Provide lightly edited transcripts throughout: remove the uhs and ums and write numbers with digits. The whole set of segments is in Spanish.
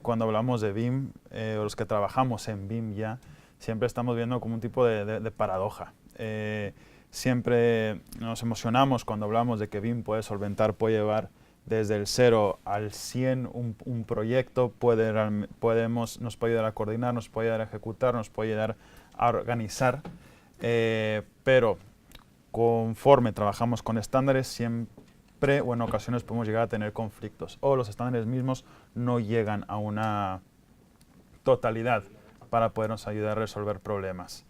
cuando hablamos de BIM, los que trabajamos en BIM ya, siempre estamos viendo como un tipo de paradoja. Siempre nos emocionamos cuando hablamos de que BIM puede solventar, puede llevar desde el 0 al 100 un proyecto, nos puede ayudar a coordinar, nos puede ayudar a ejecutar, nos puede ayudar a organizar, pero conforme trabajamos con estándares, siempre o en ocasiones podemos llegar a tener conflictos, o los estándares mismos no llegan a una totalidad para podernos ayudar a resolver problemas.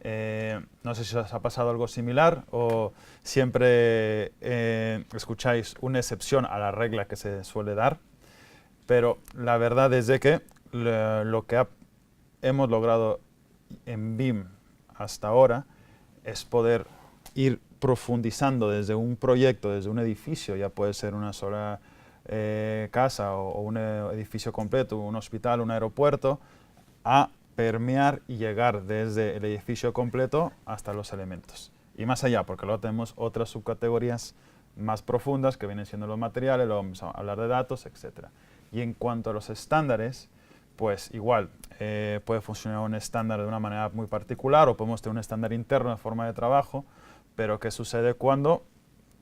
No sé si os ha pasado algo similar o siempre escucháis una excepción a la regla que se suele dar, pero la verdad es de que lo que hemos logrado en BIM hasta ahora es poder ir profundizando desde un proyecto, desde un edificio, ya puede ser una sola casa o un edificio completo, un hospital, un aeropuerto, a permear y llegar desde el edificio completo hasta los elementos. Y más allá, porque luego tenemos otras subcategorías más profundas que vienen siendo los materiales, luego vamos a hablar de datos, etc. Y en cuanto a los estándares, pues igual, puede funcionar un estándar de una manera muy particular o podemos tener un estándar interno de forma de trabajo, pero ¿qué sucede cuando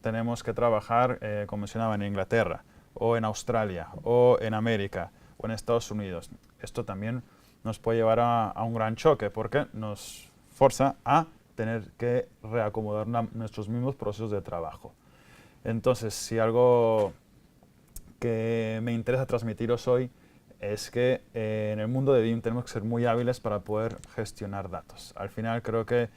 tenemos que trabajar, como mencionaba, en Inglaterra, o en Australia, o en América, o en Estados Unidos? Esto también nos puede llevar a un gran choque porque nos forza a tener que reacomodar nuestros mismos procesos de trabajo. Entonces, si algo que me interesa transmitiros hoy es que en el mundo de BIM tenemos que ser muy hábiles para poder gestionar datos. Al final creo que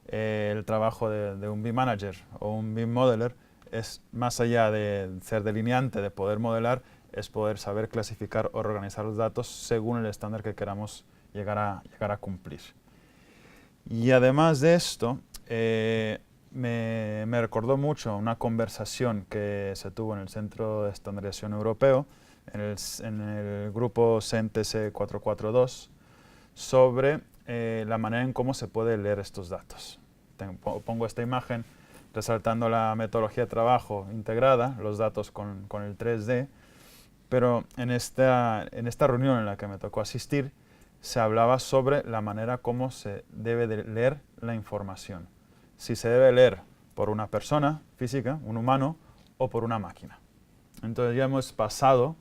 el trabajo de un BIM Manager o un BIM Modeler es más allá de ser delineante, de poder modelar, es poder saber clasificar o organizar los datos según el estándar que queramos llegar a cumplir. Y además de esto, me recordó mucho una conversación que se tuvo en el Centro de Estandarización Europeo, en el grupo CENTES 442, sobre la manera en cómo se puede leer estos datos. Pongo esta imagen resaltando la metodología de trabajo integrada, los datos con el 3D, pero en esta reunión en la que me tocó asistir, se hablaba sobre la manera como se debe de leer la información. Si se debe leer por una persona física, un humano, o por una máquina. Entonces ya hemos pasado,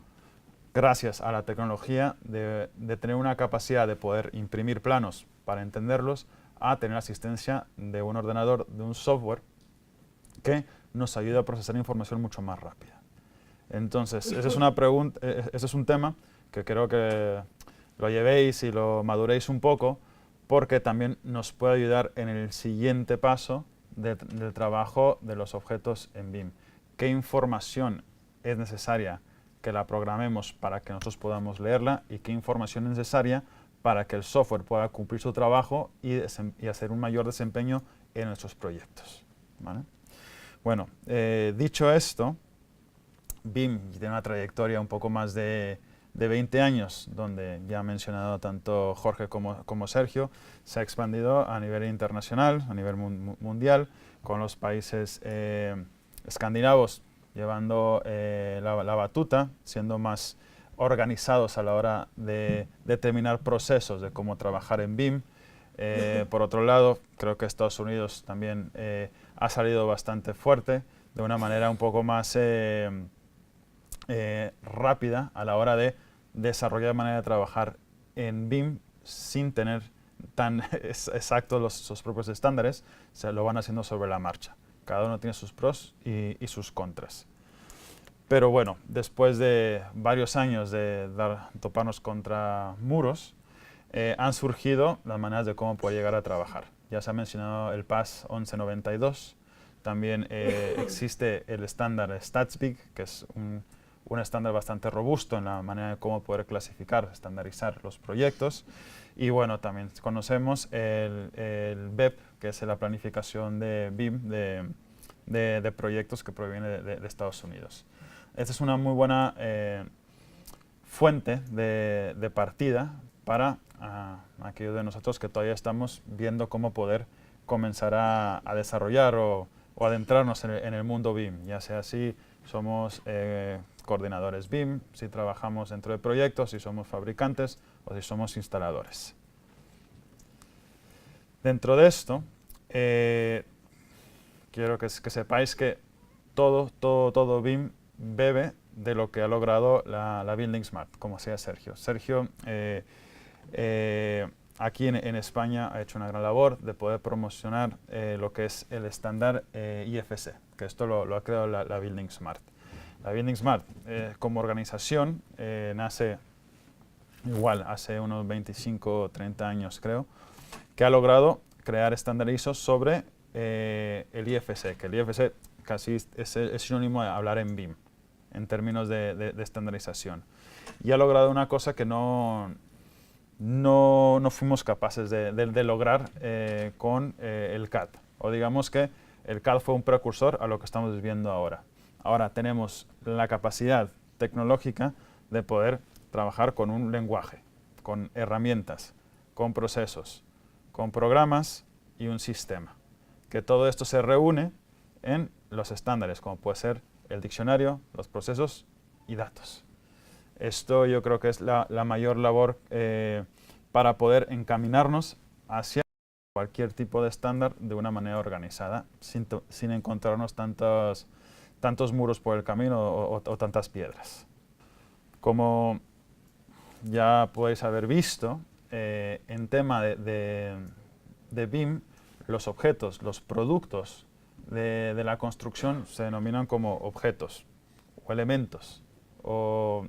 gracias a la tecnología, de tener una capacidad de poder imprimir planos para entenderlos, a tener asistencia de un ordenador, de un software, que nos ayuda a procesar información mucho más rápida. Entonces, esa es una pregunta, ese es un tema que creo que lo llevéis y lo maduréis un poco, porque también nos puede ayudar en el siguiente paso del trabajo de los objetos en BIM. ¿Qué información es necesaria que la programemos para que nosotros podamos leerla y qué información es necesaria para que el software pueda cumplir su trabajo y hacer un mayor desempeño en nuestros proyectos? ¿Vale? Bueno, dicho esto, BIM tiene una trayectoria un poco más de 20 años, donde ya ha mencionado tanto Jorge como Sergio, se ha expandido a nivel internacional, a nivel mundial, con los países escandinavos llevando la batuta, siendo más organizados a la hora de determinar procesos de cómo trabajar en BIM. Por otro lado, creo que Estados Unidos también ha salido bastante fuerte, de una manera un poco más rápida a la hora de desarrollar manera de trabajar en BIM sin tener tan exactos sus propios estándares, se lo van haciendo sobre la marcha. Cada uno tiene sus pros y sus contras. Pero bueno, después de varios años de toparnos contra muros, han surgido las maneras de cómo puede llegar a trabajar. Ya se ha mencionado el PAS 1192, también existe el estándar StatsBig, que es un estándar bastante robusto en la manera de cómo poder clasificar, estandarizar los proyectos. Y bueno, también conocemos el BEP, que es la planificación de BIM de proyectos que proviene de Estados Unidos. Esta es una muy buena fuente de partida para aquellos de nosotros que todavía estamos viendo cómo poder comenzar a desarrollar o adentrarnos en el mundo BIM, ya sea si somos coordinadores BIM, si trabajamos dentro de proyectos, si somos fabricantes o si somos instaladores. Dentro de esto, quiero que sepáis que todo BIM bebe de lo que ha logrado la Building Smart, como sea Sergio. Sergio aquí en España ha hecho una gran labor de poder promocionar lo que es el estándar IFC, que esto lo ha creado la Building Smart. La Building Smart como organización nace igual hace unos 25 o 30 años creo, que ha logrado crear estándar ISO sobre el IFC, que el IFC casi es sinónimo de hablar en BIM, en términos de estandarización. Y ha logrado una cosa que no fuimos capaces de lograr con el CAD. O digamos que el CAD fue un precursor a lo que estamos viviendo ahora. Ahora tenemos la capacidad tecnológica de poder trabajar con un lenguaje, con herramientas, con procesos, con programas y un sistema. Que todo esto se reúne en los estándares, como puede ser el diccionario, los procesos y datos. Esto yo creo que es la mayor labor para poder encaminarnos hacia cualquier tipo de estándar de una manera organizada, sin encontrarnos tantos muros por el camino o tantas piedras. Como ya podéis haber visto, en tema de BIM, los objetos, los productos de la construcción se denominan como objetos o elementos o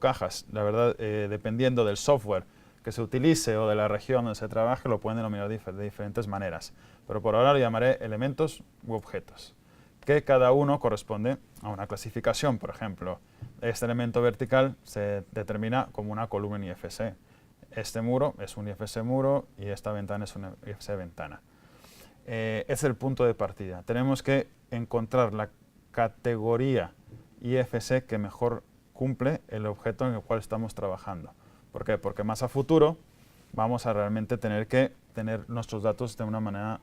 cajas. La verdad, dependiendo del software que se utilice o de la región donde se trabaje, lo pueden denominar de diferentes maneras. Pero por ahora lo llamaré elementos u objetos, que cada uno corresponde a una clasificación. Por ejemplo, este elemento vertical se determina como una columna en IFC. Este muro es un IFC muro y esta ventana es una IFC ventana. Es el punto de partida. Tenemos que encontrar la categoría IFC que mejor cumple el objeto en el cual estamos trabajando. ¿Por qué? Porque más a futuro vamos a realmente tener que tener nuestros datos de una manera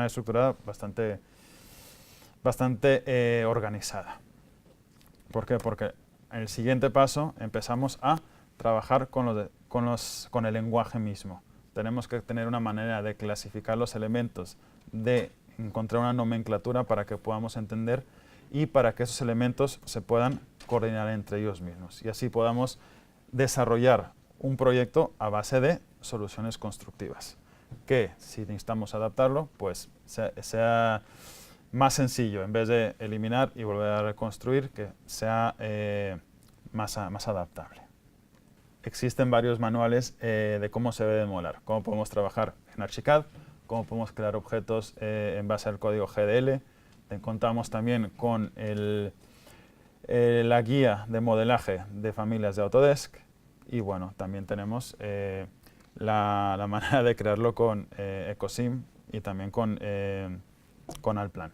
estructurada bastante organizada. ¿Por qué? Porque en el siguiente paso empezamos a trabajar con el lenguaje mismo. Tenemos que tener una manera de clasificar los elementos, de encontrar una nomenclatura para que podamos entender y para que esos elementos se puedan coordinar entre ellos mismos. Y así podamos desarrollar un proyecto a base de soluciones constructivas. Que si necesitamos adaptarlo, pues sea más sencillo, en vez de eliminar y volver a reconstruir, que sea más adaptable. Existen varios manuales de cómo se debe modelar, cómo podemos trabajar en Archicad, cómo podemos crear objetos en base al código GDL. Contamos también con la guía de modelaje de familias de Autodesk y bueno, también tenemos la manera de crearlo con EcoSim y también con Allplan.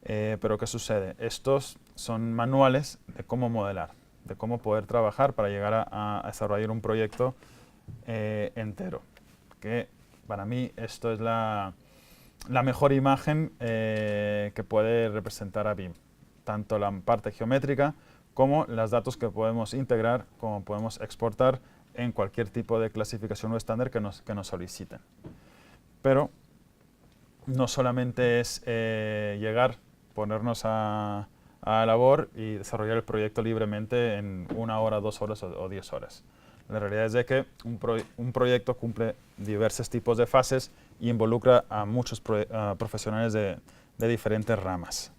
Pero ¿qué sucede? Estos son manuales de cómo modelar, de cómo poder trabajar para llegar a desarrollar un proyecto entero. Que para mí esto es la mejor imagen que puede representar a BIM. Tanto la parte geométrica como los datos que podemos integrar, como podemos exportar en cualquier tipo de clasificación o estándar que nos soliciten. Pero no solamente es llegar, ponernos a labor y desarrollar el proyecto libremente en 1 hora, 2 horas o 10 horas. La realidad es de que un proyecto cumple diversos tipos de fases y involucra a muchos profesionales de diferentes ramas.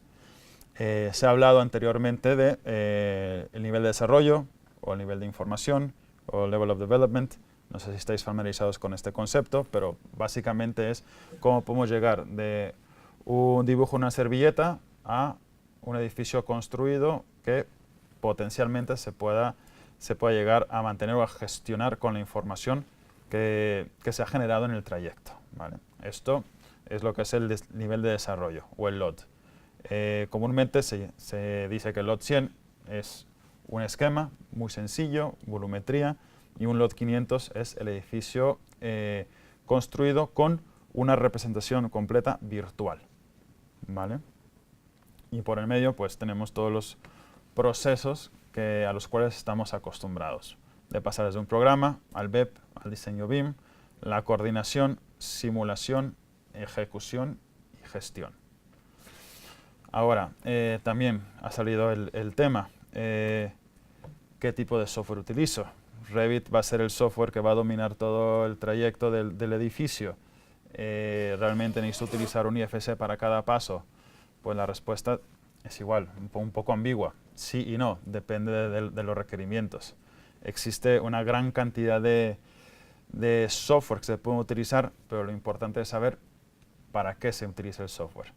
Se ha hablado anteriormente de el nivel de desarrollo o el nivel de información o level of development. No sé si estáis familiarizados con este concepto, pero básicamente es cómo podemos llegar de un dibujo en una servilleta a un edificio construido que potencialmente se pueda llegar a mantener o a gestionar con la información que se ha generado en el trayecto, ¿vale? Esto es lo que es el nivel de desarrollo o el LOD. Comúnmente se dice que el LOD 100 es un esquema muy sencillo, volumetría, y un LOD 500 es el edificio construido con una representación completa virtual, ¿vale? Y por el medio pues tenemos todos los procesos a los cuales estamos acostumbrados. De pasar desde un programa al web, al diseño BIM, la coordinación, simulación, ejecución y gestión. Ahora, también ha salido el tema. ¿Qué tipo de software utilizo? Revit va a ser el software que va a dominar todo el trayecto del edificio. ¿Realmente necesito utilizar un IFC para cada paso? Pues la respuesta es igual, un poco ambigua. Sí y no, depende de los requerimientos. Existe una gran cantidad de software que se pueden utilizar, pero lo importante es saber para qué se utiliza el software.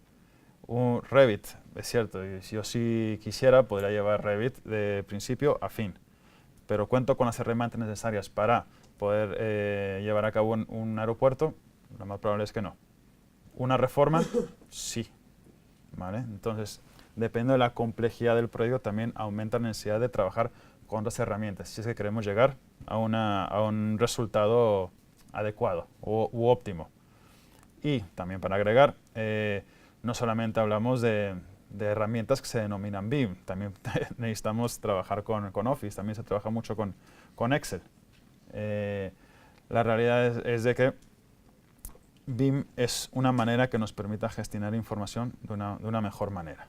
Un Revit, es cierto, si yo sí quisiera, podría llevar Revit de principio a fin, pero cuento con las herramientas necesarias para poder llevar a cabo un aeropuerto, lo más probable es que no. ¿Una reforma? Sí. ¿Vale? Entonces, depende de la complejidad del proyecto, también aumenta la necesidad de trabajar con otras herramientas, si es que queremos llegar a un resultado adecuado u óptimo. Y también para agregar, no solamente hablamos de herramientas que se denominan BIM, también necesitamos trabajar con Office, también se trabaja mucho con Excel. La realidad es de que BIM es una manera que nos permita gestionar información de una mejor manera.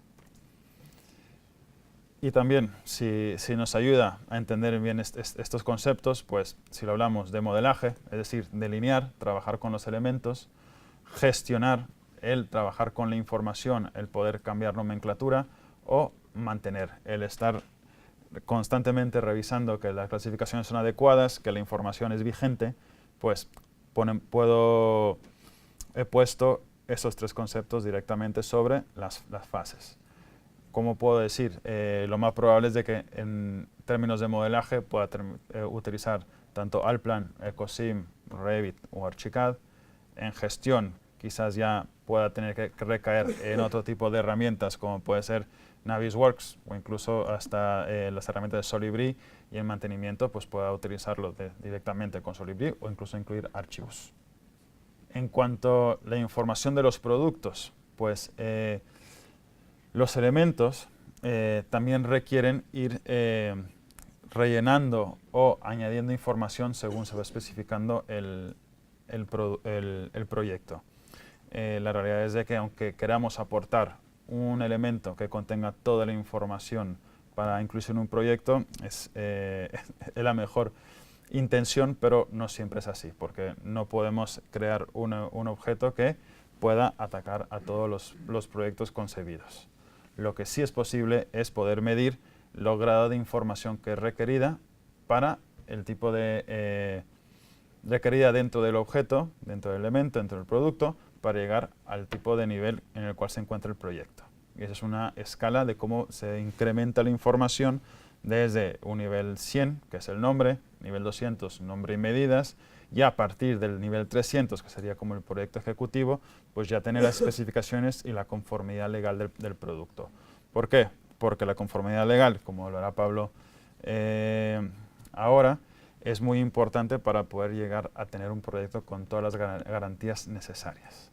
Y también, si nos ayuda a entender bien estos conceptos, pues si lo hablamos de modelaje, es decir, delinear, trabajar con los elementos, gestionar, el trabajar con la información, el poder cambiar nomenclatura, o mantener, el estar constantemente revisando que las clasificaciones son adecuadas, que la información es vigente, pues he puesto esos tres conceptos directamente sobre las fases. ¿Cómo puedo decir? Lo más probable es de que en términos de modelaje pueda utilizar tanto Allplan, EcoSim, Revit o Archicad. En gestión quizás ya pueda tener que recaer en otro tipo de herramientas como puede ser Navisworks o incluso hasta las herramientas de Solibri, y en mantenimiento pues pueda utilizarlo directamente con Solibri o incluso incluir archivos. En cuanto a la información de los productos, pues los elementos también requieren ir rellenando o añadiendo información según se va especificando el proyecto. La realidad es de que aunque queramos aportar un elemento que contenga toda la información para inclusión en un proyecto, es la mejor intención, pero no siempre es así, porque no podemos crear un objeto que pueda atacar a todos los proyectos concebidos. Lo que sí es posible es poder medir el grado de información que es requerida para el tipo de requerida dentro del objeto, dentro del elemento, dentro del producto, para llegar al tipo de nivel en el cual se encuentra el proyecto. Y esa es una escala de cómo se incrementa la información desde un nivel 100, que es el nombre, nivel 200, nombre y medidas, y a partir del nivel 300, que sería como el proyecto ejecutivo, pues ya tener las especificaciones y la conformidad legal del producto. ¿Por qué? Porque la conformidad legal, como lo hará Pablo ahora, es muy importante para poder llegar a tener un proyecto con todas las garantías necesarias.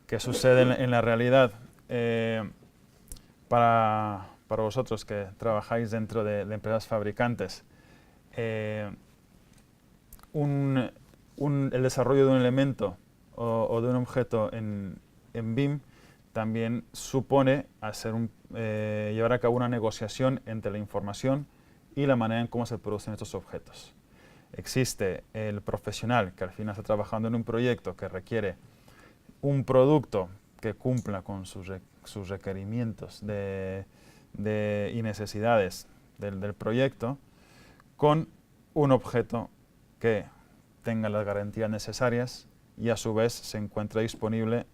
¿Qué sucede en la realidad? Para vosotros que trabajáis dentro de empresas fabricantes, el desarrollo de un elemento o de un objeto en BIM también supone llevar a cabo una negociación entre la información y la manera en cómo se producen estos objetos. Existe el profesional que al final está trabajando en un proyecto que requiere un producto que cumpla con sus requerimientos y necesidades del proyecto, con un objeto que tenga las garantías necesarias y a su vez se encuentra disponible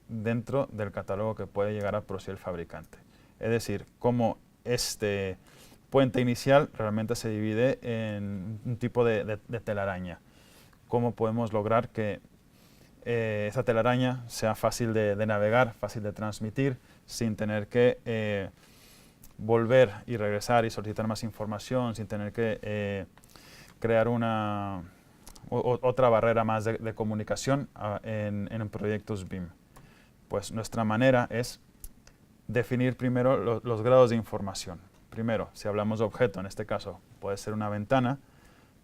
dentro del catálogo que puede llegar a producir el fabricante. Es decir, cómo este puente inicial realmente se divide en un tipo de telaraña. ¿Cómo podemos lograr que esa telaraña sea fácil de navegar, fácil de transmitir, sin tener que volver y regresar y solicitar más información, sin tener que crear otra barrera más de comunicación en proyectos BIM? Pues nuestra manera es definir primero los grados de información. Primero, si hablamos de objeto, en este caso puede ser una ventana,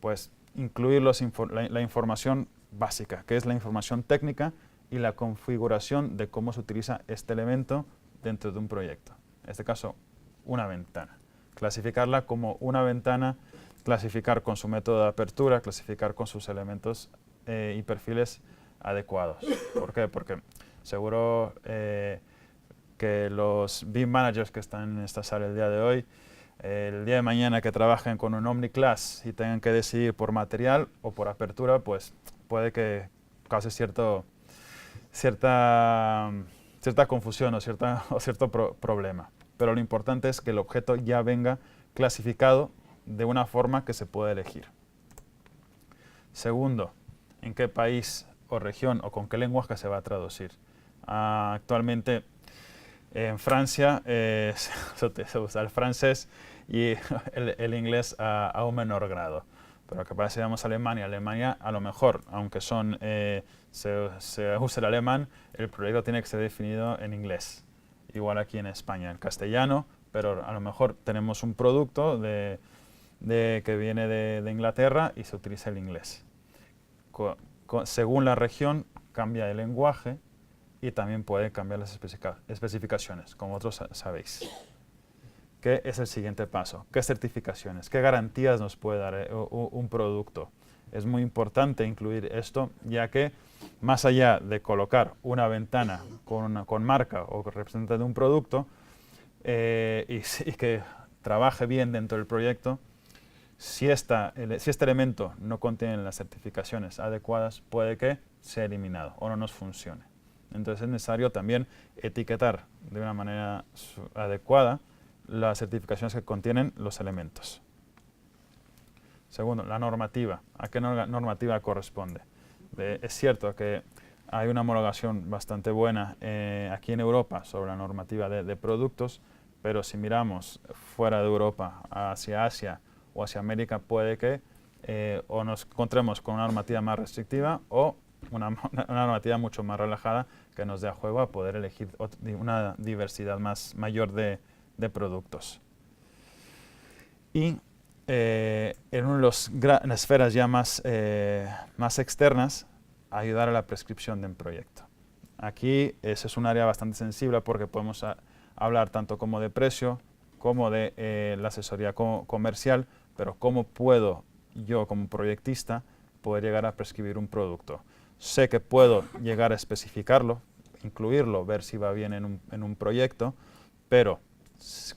pues incluir la información básica, que es la información técnica y la configuración de cómo se utiliza este elemento dentro de un proyecto. En este caso, una ventana. Clasificarla como una ventana, clasificar con su método de apertura, clasificar con sus elementos y perfiles adecuados. ¿Por qué? Porque seguro que los BIM managers que están en esta sala el día de hoy, el día de mañana que trabajen con un OmniClass y tengan que decidir por material o por apertura, pues puede que cause cierta confusión o cierto problema. Pero lo importante es que el objeto ya venga clasificado de una forma que se pueda elegir. Segundo, ¿en qué país o región o con qué lenguaje se va a traducir? Actualmente en Francia se usa el francés y el inglés a un menor grado. Pero que pasa si vamos a Alemania. Alemania, a lo mejor, aunque se use el alemán, el proyecto tiene que ser definido en inglés. Igual aquí en España, en castellano, pero a lo mejor tenemos un producto que viene de Inglaterra y se utiliza el inglés. Según la región, cambia el lenguaje y también puede cambiar las especificaciones, como otros sabéis. ¿Qué es el siguiente paso? ¿Qué certificaciones? ¿Qué garantías nos puede dar un producto? Es muy importante incluir esto, ya que más allá de colocar una ventana con marca o representante de un producto y que trabaje bien dentro del proyecto, si este elemento no contiene las certificaciones adecuadas, puede que sea eliminado o no nos funcione. Entonces es necesario también etiquetar de una manera adecuada las certificaciones que contienen los elementos. Segundo, la normativa. ¿A qué normativa corresponde? Es cierto que hay una homologación bastante buena aquí en Europa sobre la normativa de productos, pero si miramos fuera de Europa, hacia Asia o hacia América, puede que o nos encontremos con una normativa más restrictiva o una normativa mucho más relajada que nos dé a juego a poder elegir una diversidad mayor de productos. Y en las esferas ya más externas, ayudar a la prescripción de un proyecto. Aquí ese es un área bastante sensible porque podemos hablar tanto como de precio como de la asesoría comercial, pero cómo puedo yo como proyectista poder llegar a prescribir un producto. Sé que puedo llegar a especificarlo, incluirlo, ver si va bien en un proyecto, pero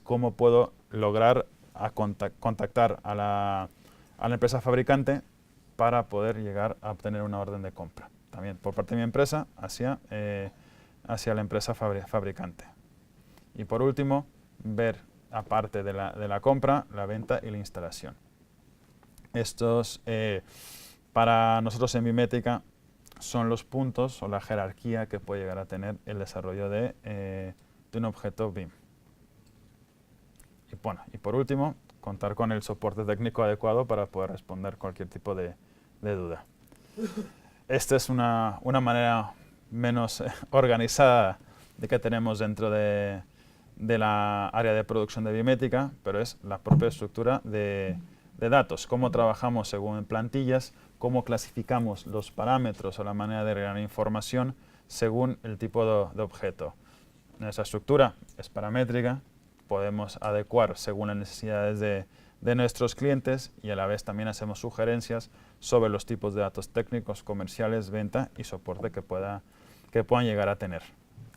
cómo puedo lograr contactar a la empresa fabricante para poder llegar a obtener una orden de compra. También por parte de mi empresa hacia la empresa fabricante. Y por último, ver, aparte de la compra, la venta y la instalación. Estos, para nosotros en Bimética, son los puntos o la jerarquía que puede llegar a tener el desarrollo de un objeto BIM. Y bueno, y por último, contar con el soporte técnico adecuado para poder responder cualquier tipo de duda. Esta es una manera menos organizada de que tenemos dentro de la área de producción de Bimética, pero es la propia estructura de datos, cómo trabajamos según plantillas, cómo clasificamos los parámetros o la manera de rellenar información según el tipo de objeto. Nuestra estructura es paramétrica, podemos adecuar según las necesidades de nuestros clientes y a la vez también hacemos sugerencias sobre los tipos de datos técnicos, comerciales, venta y soporte que puedan llegar a tener.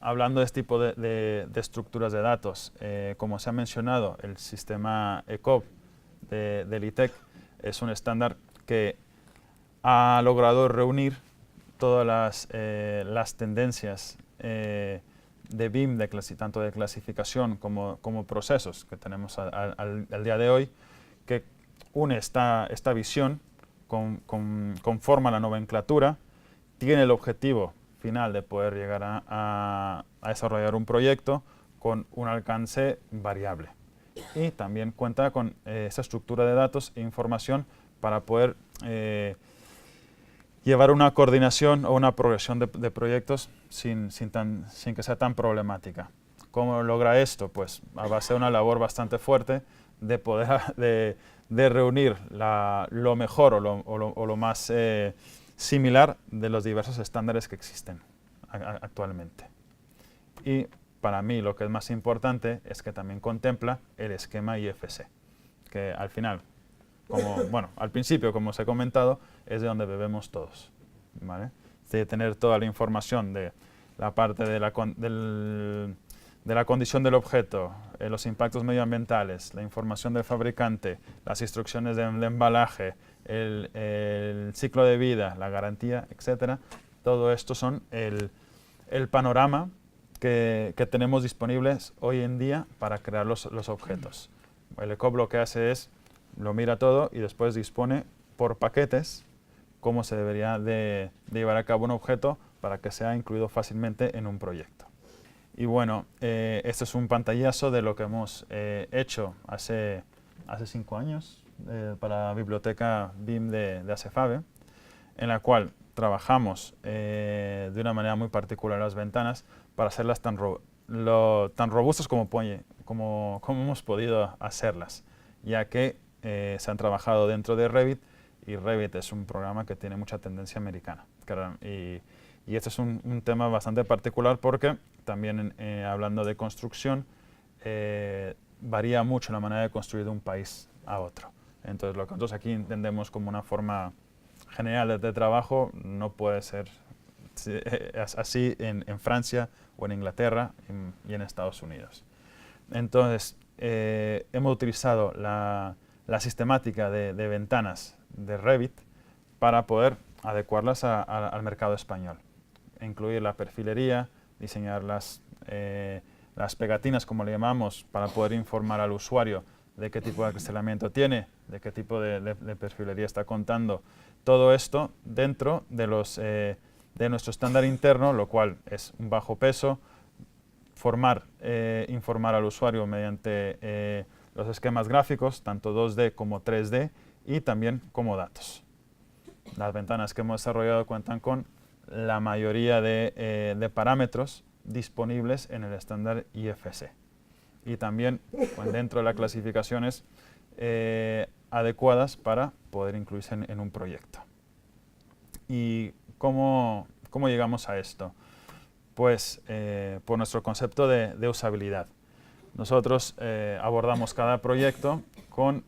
Hablando de este tipo de estructuras de datos, como se ha mencionado, el sistema ECOB del ITEC es un estándar que ha logrado reunir todas las tendencias de BIM, tanto de clasificación como procesos que tenemos al día de hoy, que une esta visión, conforma la nomenclatura, tiene el objetivo final de poder llegar a desarrollar un proyecto con un alcance variable. Y también cuenta con esa estructura de datos e información para poder llevar una coordinación o una progresión de proyectos sin que sea tan problemática. ¿Cómo logra esto? Pues a base de una labor bastante fuerte de poder de reunir lo mejor o lo más similar de los diversos estándares que existen actualmente. Y para mí lo que es más importante es que también contempla el esquema IFC, que al final, bueno, al principio, como os he comentado, es de donde bebemos todos, ¿vale? De tener toda la información de la parte de la condición del objeto, los impactos medioambientales, la información del fabricante, las instrucciones de embalaje, el ciclo de vida, la garantía, etc. Todo esto son el panorama que tenemos disponibles hoy en día para crear los objetos. El ECOB lo que hace es, lo mira todo y después dispone por paquetes cómo se debería de llevar a cabo un objeto para que sea incluido fácilmente en un proyecto. Y bueno, este es un pantallazo de lo que hemos hecho hace 5 años para la biblioteca BIM de ACEFABE, en la cual trabajamos de una manera muy particular las ventanas para hacerlas tan robustas como hemos podido hacerlas, ya que se han trabajado dentro de Revit, y Revit es un programa que tiene mucha tendencia americana. Y este es un tema bastante particular porque también hablando de construcción, varía mucho la manera de construir de un país a otro. Entonces lo que nosotros aquí entendemos como una forma general de trabajo no puede ser así en Francia o en Inglaterra y en Estados Unidos. Entonces hemos utilizado la sistemática de ventanas de Revit para poder adecuarlas al mercado español. Incluir la perfilería, diseñar las pegatinas, como le llamamos, para poder informar al usuario de qué tipo de acristalamiento tiene, de qué tipo de perfilería está contando. Todo esto dentro de nuestro estándar interno, lo cual es un bajo peso, informar al usuario mediante los esquemas gráficos, tanto 2D como 3D, y también como datos. Las ventanas que hemos desarrollado cuentan con la mayoría de parámetros disponibles en el estándar IFC. Y también dentro de las clasificaciones adecuadas para poder incluirse en un proyecto. ¿Y cómo llegamos a esto? Pues por nuestro concepto de usabilidad. Nosotros abordamos cada proyecto con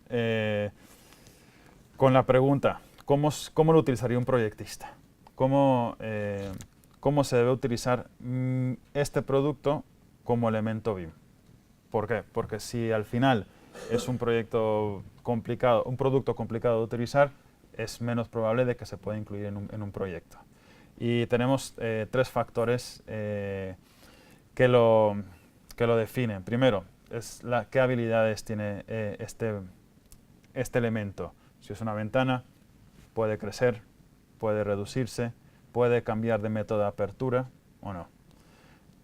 la pregunta, ¿cómo lo utilizaría un proyectista? ¿Cómo se debe utilizar este producto como elemento BIM? ¿Por qué? Porque si al final es un producto complicado de utilizar, es menos probable de que se pueda incluir en un proyecto. Y tenemos 3 factores que lo definen. Primero, es qué habilidades tiene este elemento. Si es una ventana, puede crecer, puede reducirse, puede cambiar de método de apertura o no.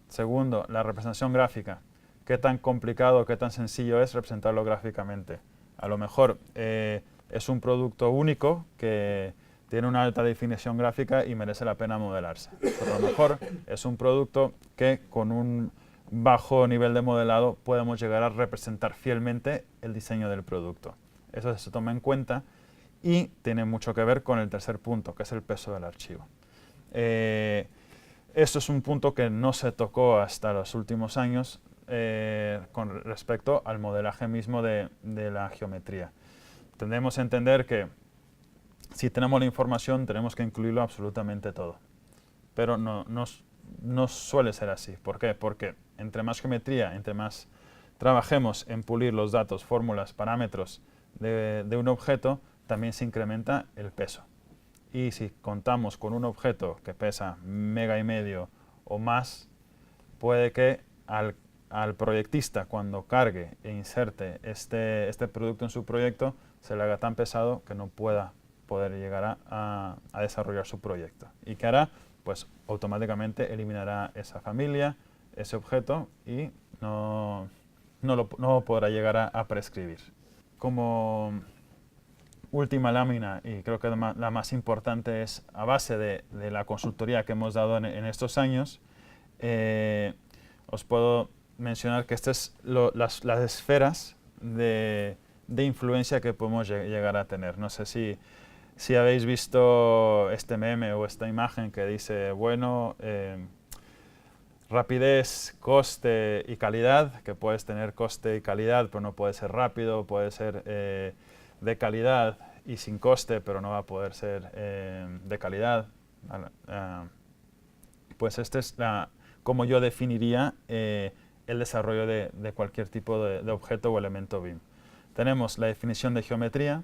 Segundo, la representación gráfica. ¿Qué tan complicado, qué tan sencillo es representarlo gráficamente? A lo mejor es un producto único que tiene una alta definición gráfica y merece la pena modelarse. Pero a lo mejor es un producto que con un bajo nivel de modelado podemos llegar a representar fielmente el diseño del producto. Eso se toma en cuenta y tiene mucho que ver con el tercer punto, que es el peso del archivo. Esto es un punto que no se tocó hasta los últimos años con respecto al modelaje mismo de la geometría. Tendemos a entender que si tenemos la información tenemos que incluirlo absolutamente todo, pero no suele ser así. ¿Por qué? Porque entre más geometría, entre más trabajemos en pulir los datos, fórmulas, parámetros de un objeto, también se incrementa el peso. Y si contamos con un objeto que pesa 1,5 megas o más, puede que al proyectista, cuando cargue e inserte este producto en su proyecto, se le haga tan pesado que no pueda poder llegar a desarrollar su proyecto. ¿Y qué hará? Pues automáticamente eliminará esa familia, ese objeto, y no podrá llegar a prescribir. Como última lámina, y creo que la más importante, es a base de la consultoría que hemos dado en estos años, os puedo mencionar que estas es las esferas de influencia que podemos llegar a tener. No sé si habéis visto este meme o esta imagen que dice, bueno, rapidez, coste y calidad, que puedes tener coste y calidad, pero no puede ser rápido, puede ser de calidad y sin coste, pero no va a poder ser de calidad. Pues este es como yo definiría el desarrollo de cualquier tipo de objeto o elemento BIM. Tenemos la definición de geometría,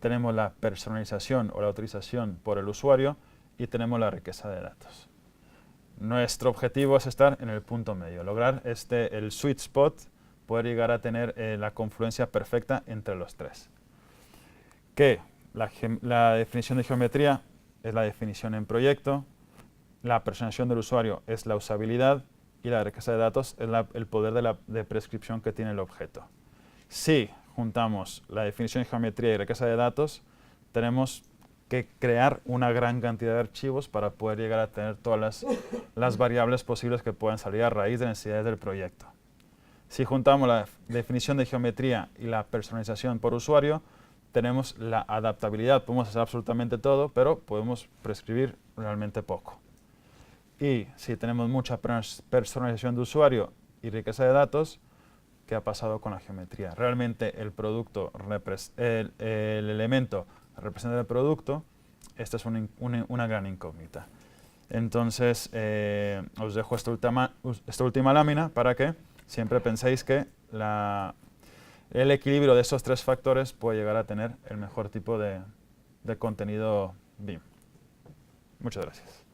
tenemos la personalización o la autorización por el usuario y tenemos la riqueza de datos. Nuestro objetivo es estar en el punto medio, lograr el sweet spot, poder llegar a tener la confluencia perfecta entre los tres. Que la definición de geometría es la definición en proyecto, la personalización del usuario es la usabilidad y la riqueza de datos es el poder de prescripción que tiene el objeto. Si juntamos la definición de geometría y riqueza de datos, tenemos que crear una gran cantidad de archivos para poder llegar a tener todas las variables posibles que puedan salir a raíz de necesidades del proyecto. Si juntamos la definición de geometría y la personalización por usuario, tenemos la adaptabilidad. Podemos hacer absolutamente todo, pero podemos prescribir realmente poco. Y si tenemos mucha personalización de usuario y riqueza de datos, ¿qué ha pasado con la geometría? Realmente el producto, el elemento representa el producto. Esta es una gran incógnita. Entonces, os dejo esta última lámina para que siempre penséis que el equilibrio de esos tres factores puede llegar a tener el mejor tipo de contenido BIM. Muchas gracias.